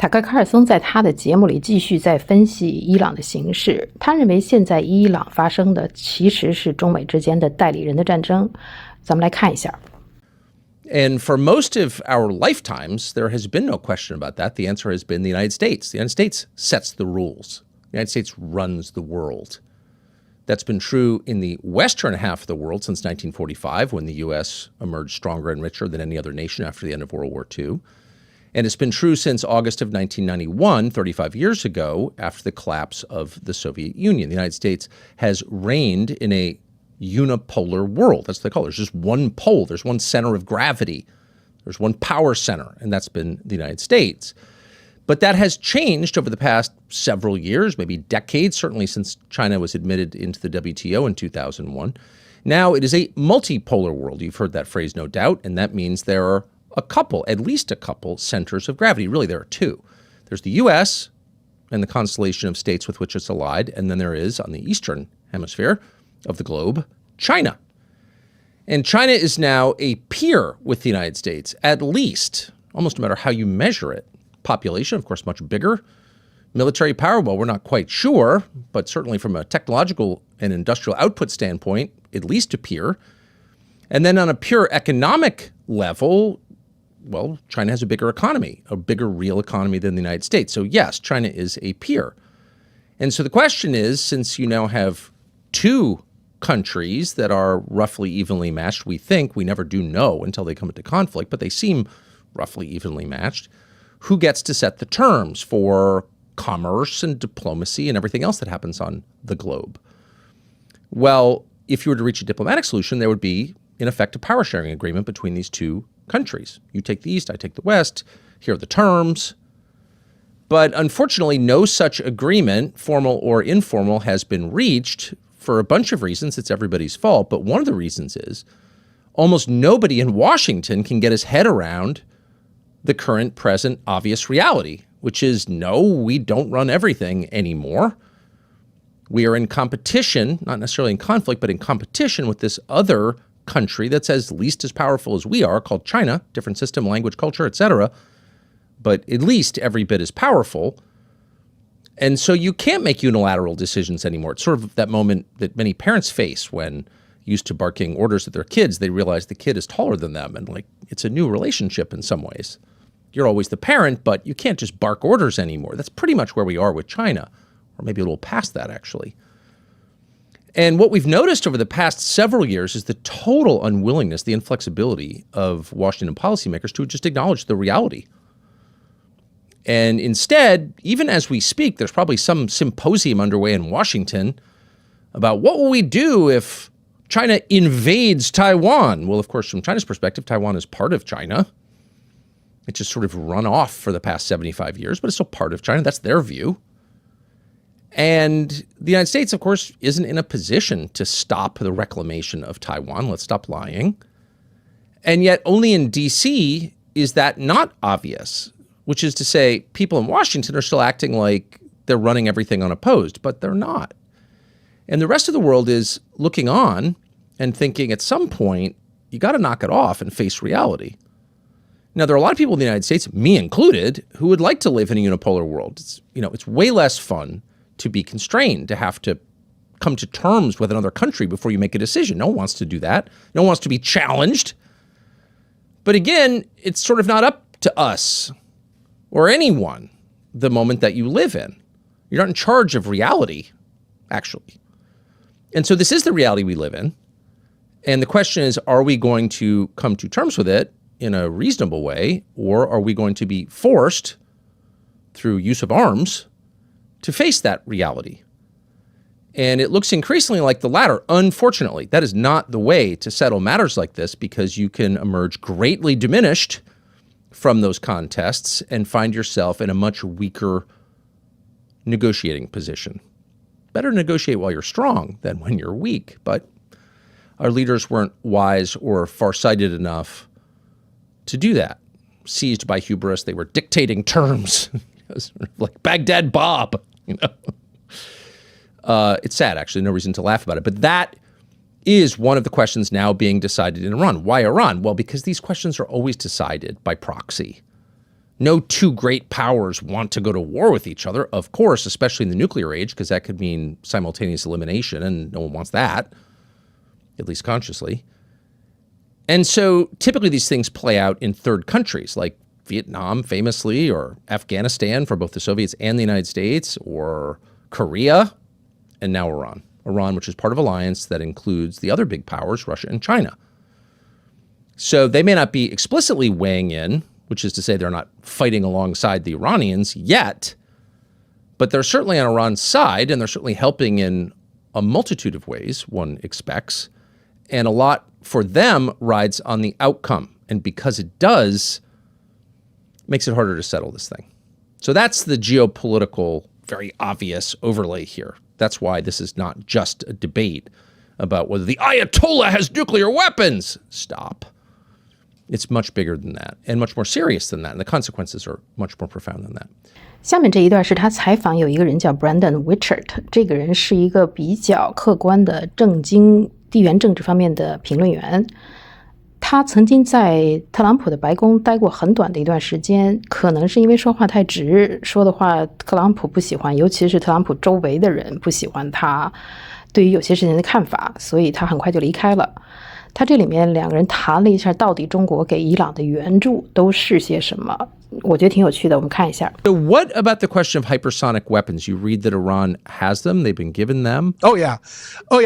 塔克·卡尔松在他的节目里继续在分析伊朗的形势，他认为现在伊朗发生的其实是中美之间的代理人的战争。咱们来看一下。And for most of our lifetimes, there has been no question about that. The answer has been the United States. The United States sets the rules. The United States runs the world. That's been true in the western half of the world since 1945, when the U.S. emerged stronger and richer than any other nation after the end of World War II. And it's been true since August of 1991, 35 years ago, after the collapse of the Soviet Union. The United States has reigned in a unipolar world. That's what they call it. There's just one pole. There's one center of gravity. There's one power center, and that's been the United States. But that has changed over the past several years, maybe decades, certainly since China was admitted into the WTO in 2001. Now it is a multipolar world. You've heard that phrase, no doubt, and that means there are at least a couple centers of gravity. Really, there are two. There's the U.S. and the constellation of states with which it's allied, and then there is, on the eastern hemisphere of the globe, China. And China is now a peer with the United States, at least, almost no matter how you measure it. Population, of course, much bigger. Military power, well, we're not quite sure, but certainly from a technological and industrial output standpoint, at least a peer. And then on a pure economic level, well, China has a bigger economy, a bigger real economy than the United States. So yes, China is a peer. And so the question is, since you now have two countries that are roughly evenly matched, we never do know until they come into conflict, but they seem roughly evenly matched, who gets to set the terms for commerce and diplomacy and everything else that happens on the globe? Well, if you were to reach a diplomatic solution, there would be, in effect, a power sharing agreement between these two countries. You take the East, I take the West. Here are the terms. But unfortunately, no such agreement, formal or informal, has been reached for a bunch of reasons. It's everybody's fault. But one of the reasons is almost nobody in Washington can get his head around the current, present, obvious reality, which is, no, we don't run everything anymore. We are in competition, not necessarily in conflict, but in competition with this other country that's at least as powerful as we are, called China, different system, language, culture, etc., but at least every bit as powerful. And so you can't make unilateral decisions anymore. It's sort of that moment that many parents face when used to barking orders at their kids, they realize the kid is taller than them, and like it's a new relationship in some ways. You're always the parent, but you can't just bark orders anymore. That's pretty much where we are with China, or maybe a little past that, actually. And what we've noticed over the past several years is the total unwillingness, the inflexibility of Washington policymakers to just acknowledge the reality. And instead, even as we speak, there's probably some symposium underway in Washington about what will we do if China invades Taiwan? Well, of course, from China's perspective, Taiwan is part of China. It's just sort of run off for the past 75 years, but it's still part of China. That's their view. And the United States, of course, isn't in a position to stop the reclamation of Taiwan. Let's stop lying. And yet only in D.C. is that not obvious, which is to say people in Washington are still acting like they're running everything unopposed, but they're not. And the rest of the world is looking on and thinking at some point, you got to knock it off and face reality. Now, there are a lot of people in the United States, me included, who would like to live in a unipolar world. It's way less fun to be constrained, to have to come to terms with another country before you make a decision. No one wants to do that. No one wants to be challenged. But again, it's sort of not up to us or anyone the moment that you live in. You're not in charge of reality, actually. And so this is the reality we live in. And the question is, are we going to come to terms with it in a reasonable way, or are we going to be forced through use of arms to face that reality? And it looks increasingly like the latter, unfortunately. That is not the way to settle matters like this, because you can emerge greatly diminished from those contests and find yourself in a much weaker negotiating position. Better negotiate while you're strong than when you're weak, but our leaders weren't wise or farsighted enough to do that. Seized by hubris, they were dictating terms, sort of like Baghdad Bob, It's sad, actually, no reason to laugh about it. But that is one of the questions now being decided in Iran. Why Iran? Well, because these questions are always decided by proxy. No two great powers want to go to war with each other, of course, especially in the nuclear age, because that could mean simultaneous elimination, and no one wants that, at least consciously. And so typically these things play out in third countries, like Vietnam famously, or Afghanistan for both the Soviets and the United States, or Korea, and now Iran. Iran, which is part of an alliance that includes the other big powers, Russia and China. So they may not be explicitly weighing in, which is to say they're not fighting alongside the Iranians yet, but they're certainly on Iran's side, and they're certainly helping in a multitude of ways, one expects. And a lot for them rides on the outcome. And because it does, it makes it harder to settle this thing. So that's the geopolitical, very obvious overlay here. That's why this is not just a debate about whether the Ayatollah has nuclear weapons. Stop. It's much bigger than that and much more serious than that. And the consequences are much more profound than that. 下面这一段是他采访有一个人叫 Brandon Wichert， 这个人是一个比较客观的政经地缘政治方面的评论员。他曾经在特朗普的白宫待过很短的一段时间，可能是因为说话太直，说的话特朗普不喜欢，尤其是特朗普周围的人不喜欢他对于有些事情的看法，所以他很快就离开了。他这里面两个人谈了一下到底中国给伊朗的援助都是些什么，我觉得挺有趣的，我们看一下。So what about the question of hypersonic weapons? You read that Iran has them. They've been given them. Oh, yeah,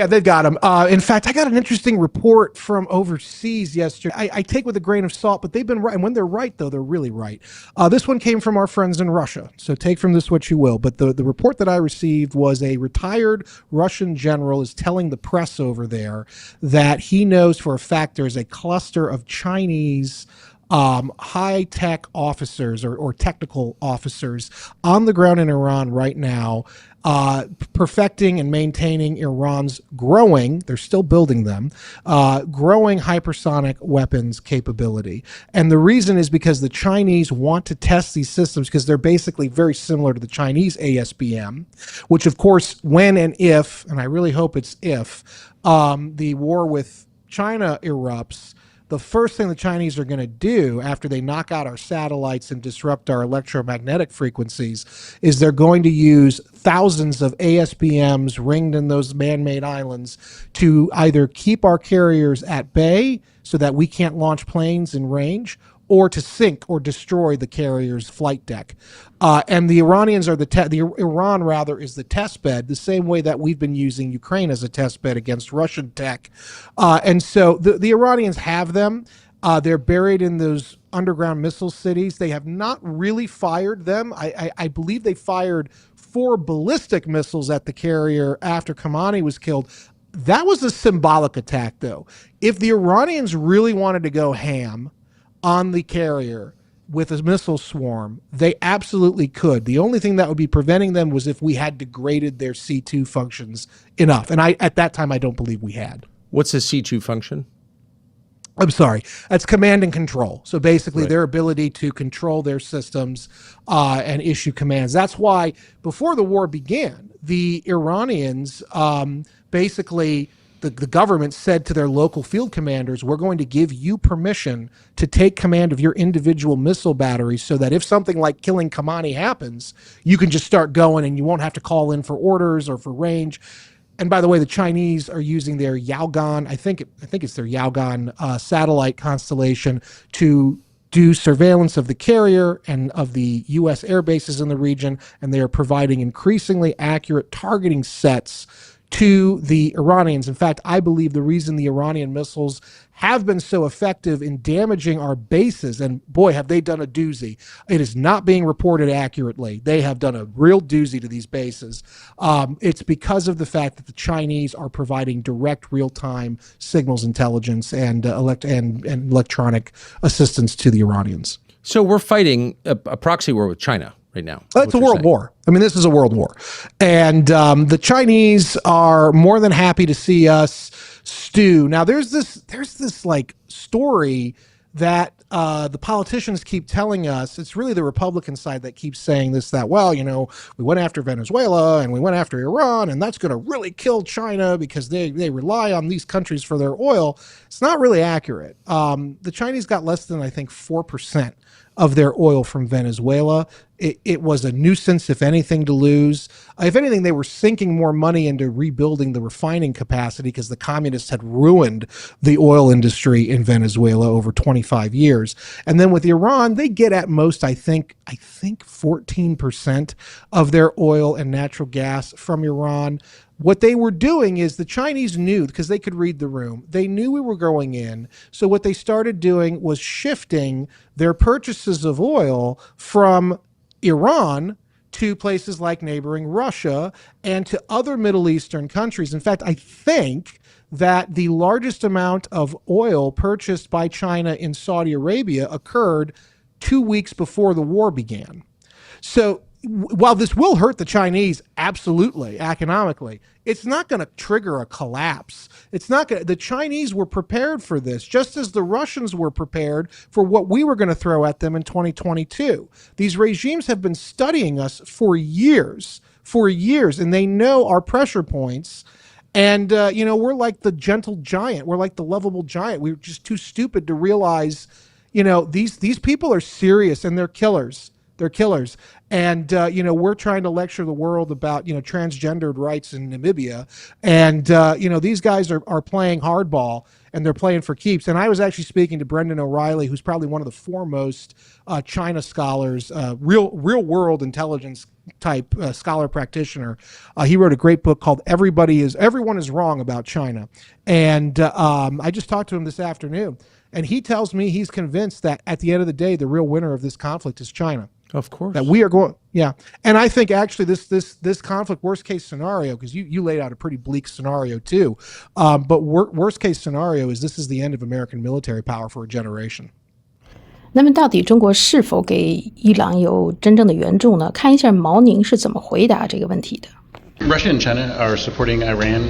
they've got them. In fact, I got an interesting report from overseas yesterday. I take with a grain of salt, but they've been right. And when they're right, though, they're really right. This one came from our friends in Russia. So take from this what you will. But the report that I received was a retired Russian general is telling the press over there that he knows for a fact there's a cluster of Chinese high-tech officers or technical officers on the ground in Iran right now, perfecting and maintaining Iran's growing, they're still building them, growing hypersonic weapons capability. And the reason is because the Chinese want to test these systems because they're basically very similar to the Chinese ASBM, which of course, when and if, and I really hope it's if, the war with China erupts, the first thing the Chinese are going to do after they knock out our satellites and disrupt our electromagnetic frequencies is they're going to use thousands of ASBMs ringed in those man-made islands to either keep our carriers at bay so that we can't launch planes in range, or to sink or destroy the carrier's flight deck. And the Iranians are Iran rather is the test bed, the same way that we've been using Ukraine as a test bed against Russian tech. And so the Iranians have them. They're buried in those underground missile cities. They have not really fired them. I believe they fired 4 ballistic missiles at the carrier after Khamenei was killed. That was a symbolic attack, though. If the Iranians really wanted to go ham on the carrier with a missile swarm, they absolutely could. The only thing that would be preventing them was if we had degraded their C2 functions enough. And at that time, I don't believe we had. What's a C2 function? I'm sorry. That's command and control. So basically their ability to control their systems and issue commands. That's why before the war began, the Iranians basically the government said to their local field commanders, we're going to give you permission to take command of your individual missile batteries so that if something like killing Khamenei happens, you can just start going and you won't have to call in for orders or for range. And by the way, the Chinese are using their Yaogan, I think it's their Yaogan satellite constellation to do surveillance of the carrier and of the U.S. air bases in the region, and they are providing increasingly accurate targeting sets to the Iranians. In fact, I believe the reason the Iranian missiles have been so effective in damaging our bases, and boy, have they done a doozy. It is not being reported accurately. They have done a real doozy to these bases. It's because of the fact that the Chinese are providing direct real-time signals intelligence and electronic assistance to the Iranians. So we're fighting a proxy war with China right now. It's a world war. I mean, this is a world war. And the Chinese are more than happy to see us stew. Now, there's this like story that the politicians keep telling us. It's really the Republican side that keeps saying this, that, well, you know, we went after Venezuela and we went after Iran, and that's going to really kill China because they rely on these countries for their oil. It's not really accurate. The Chinese got less than, I think, 4% of their oil from Venezuela. It was a nuisance, if anything, to lose. If anything, they were sinking more money into rebuilding the refining capacity because the communists had ruined the oil industry in Venezuela over 25 years. And then with Iran, they get at most, I think 14% of their oil and natural gas from Iran. What they were doing is the Chinese knew, because they could read the room, they knew we were going in. So what they started doing was shifting their purchases of oil from Iran to places like neighboring Russia and to other Middle Eastern countries. In fact, I think that the largest amount of oil purchased by China in Saudi Arabia occurred 2 weeks before the war began. So while this will hurt the Chinese, absolutely, economically, it's not going to trigger a collapse. It's not going to, the Chinese were prepared for this, just as the Russians were prepared for what we were going to throw at them in 2022. These regimes have been studying us for years, and they know our pressure points. And, we're like the gentle giant. We're like the lovable giant. We're just too stupid to realize, these people are serious and they're killers. They're killers. And, we're trying to lecture the world about, transgendered rights in Namibia. And, these guys are playing hardball and they're playing for keeps. And I was actually speaking to Brendan O'Reilly, who's probably one of the foremost China scholars, real world intelligence type scholar practitioner. He wrote a great book called Everyone is Wrong About China. And I just talked to him this afternoon. And he tells me he's convinced that at the end of the day, the real winner of this conflict is China. Of course. That we are going, yeah. And I think actually this conflict, worst case scenario, because you laid out a pretty bleak scenario too, but worst case scenario is this is the end of American military power for a generation. 那么到底中国是否给伊朗有真正的援助呢？看一下毛宁是怎么回答这个问题的。Russia and China are supporting Iran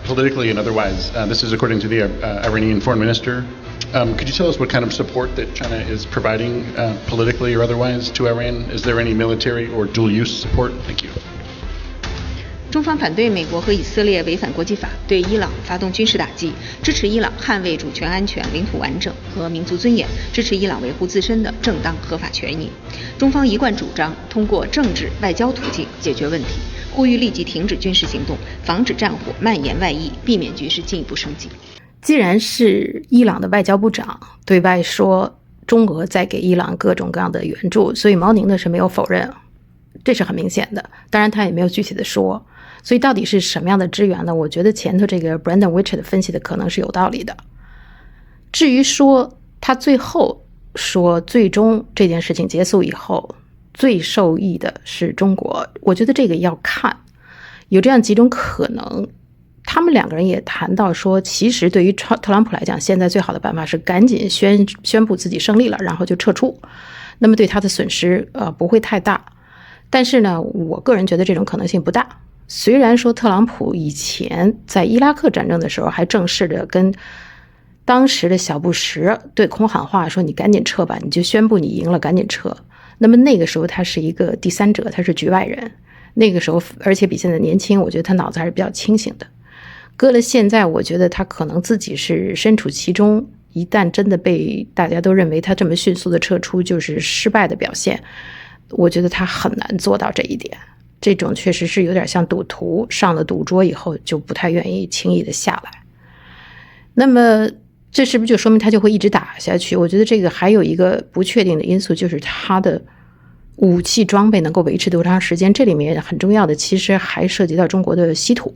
politically and otherwise. This is according to the Iranian foreign minister. Could you tell us what kind of support that China is providing politically or otherwise to Iran? Is there any military or dual-use support? Thank you. 中方反对美国和以色列违反国际法，对伊朗发动军事打击，支持伊朗捍卫主权安全、领土完整和民族尊严，支持伊朗维护自身的正当合法权益。中方一贯主张通过政治外交途径解决问题，呼吁立即停止军事行动，防止战火蔓延外溢，避免局势进一步升级。既然是伊朗的外交部长对外说中俄在给伊朗各种各样的援助，所以毛宁呢是没有否认，这是很明显的。当然他也没有具体的说，所以到底是什么样的支援呢？我觉得前头这个 Brandon Witcher 的分析的可能是有道理的。至于说他最后说最终这件事情结束以后最受益的是中国，我觉得这个要看，有这样几种可能。他们两个人也谈到说，其实对于特朗普来讲，现在最好的办法是赶紧宣布自己胜利了，然后就撤出，那么对他的损失不会太大。但是呢，我个人觉得这种可能性不大。虽然说特朗普以前在伊拉克战争的时候还正式的跟当时的小布什对空喊话，说你赶紧撤吧，你就宣布你赢了，赶紧撤。那么那个时候他是一个第三者，他是局外人，那个时候而且比现在年轻，我觉得他脑子还是比较清醒的。搁了现在，我觉得他可能自己是身处其中，一旦真的被大家都认为他这么迅速的撤出就是失败的表现，我觉得他很难做到这一点。这种确实是有点像赌徒，上了赌桌以后就不太愿意轻易的下来。那么这是不是就说明他就会一直打下去？我觉得这个还有一个不确定的因素，就是他的武器装备能够维持多长时间。这里面很重要的其实还涉及到中国的稀土。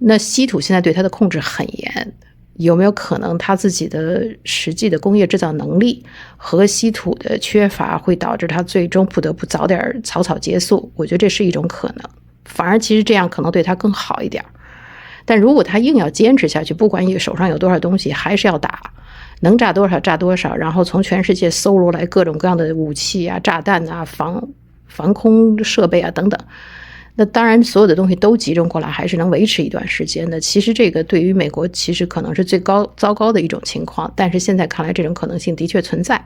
那稀土现在对它的控制很严，有没有可能他自己的实际的工业制造能力和稀土的缺乏会导致他最终不得不早点草草结束？我觉得这是一种可能，反而其实这样可能对他更好一点。但如果他硬要坚持下去，不管手上有多少东西，还是要打，能炸多少炸多少，然后从全世界搜罗来各种各样的武器啊、炸弹啊、防空设备啊等等。那当然所有的东西都集中过来还是能维持一段时间的，其实这个对于美国其实可能是最糟糕的一种情况，但是现在看来这种可能性的确存在。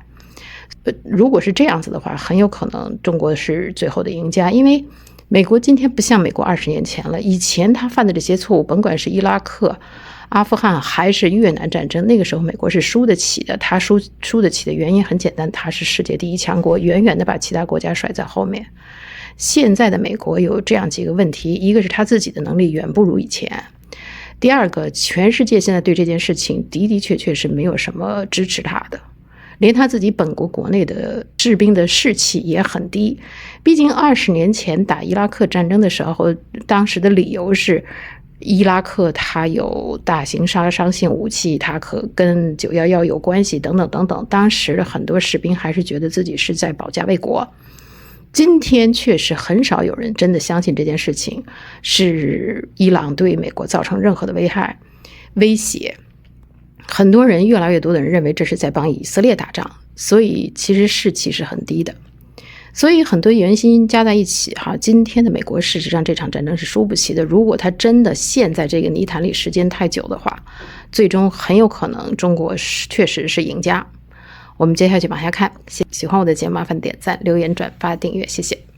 如果是这样子的话，很有可能中国是最后的赢家，因为美国今天不像美国20年前了，以前他犯的这些错误，甭管是伊拉克阿富汗还是越南战争，那个时候美国是输得起的。他输得起的原因很简单，他是世界第一强国，远远的把其他国家甩在后面。现在的美国有这样几个问题，一个是他自己的能力远不如以前，第二个，全世界现在对这件事情的确是没有什么支持他的，连他自己本国国内的士兵的士气也很低。毕竟20年前打伊拉克战争的时候，当时的理由是伊拉克它有大型杀伤性武器，它可跟911有关系等等等等。当时很多士兵还是觉得自己是在保家卫国。今天确实很少有人真的相信这件事情是伊朗对美国造成任何的威胁。很多人，越来越多的人认为这是在帮以色列打仗，所以其实士气是很低的。所以很多原因加在一起今天的美国事实上这场战争是输不起的。如果他真的陷在这个泥潭里时间太久的话，最终很有可能中国确实是赢家。我们接下去往下看，喜欢我的节目麻烦点赞、留言、转发、订阅，谢谢。